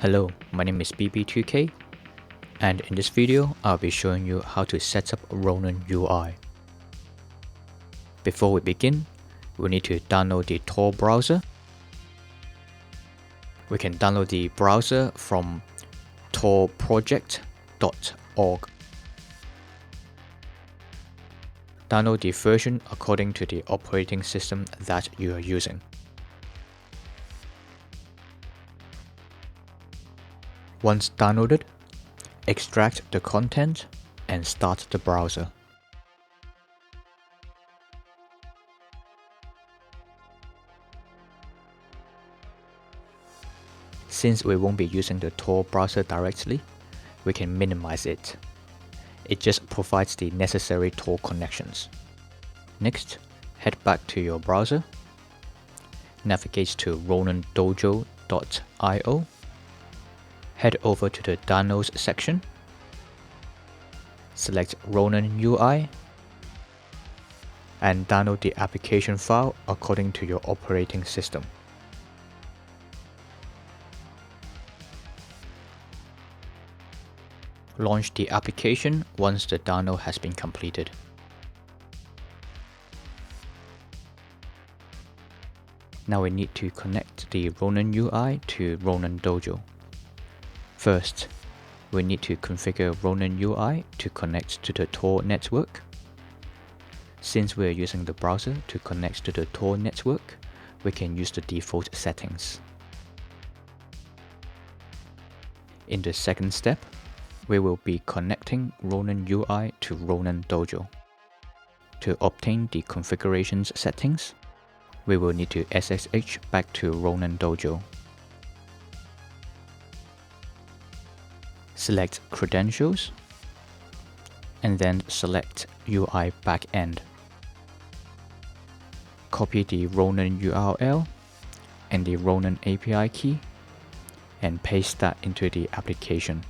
Hello, my name is BB2K, and in this video I'll be showing you how to set up Ronin UI. Before we begin, we need to download the Tor browser. We can download the browser from torproject.org. Download the version according to the operating system that you are using. Once downloaded, extract the content and start the browser. Since we won't be using the Tor browser directly, we can minimize it. It just provides the necessary Tor connections. Next, head back to your browser, navigate to ronindojo.io, head over to the Downloads section, select Ronin UI, and download the application file according to your operating system. Launch the application once the download has been completed. Now we need to connect the Ronin UI to Ronin Dojo. First, we need to configure Ronin UI to connect to the Tor network. Since we are using the browser to connect to the Tor network, we can use the default settings. In the second step, we will be connecting Ronin UI to Ronin Dojo. To obtain the configurations settings, we will need to SSH back to Ronin Dojo. Select Credentials, and then select UI Backend. Copy the Ronin URL and the Ronin API key, and paste that into the application.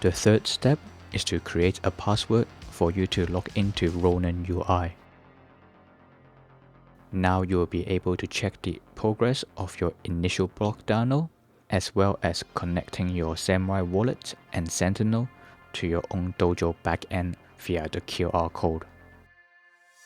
The third step is to create a password for you to log into Ronin UI. Now you will be able to check the progress of your initial block download, as well as connecting your Samurai wallet and Sentinel to your own Dojo backend via the QR code.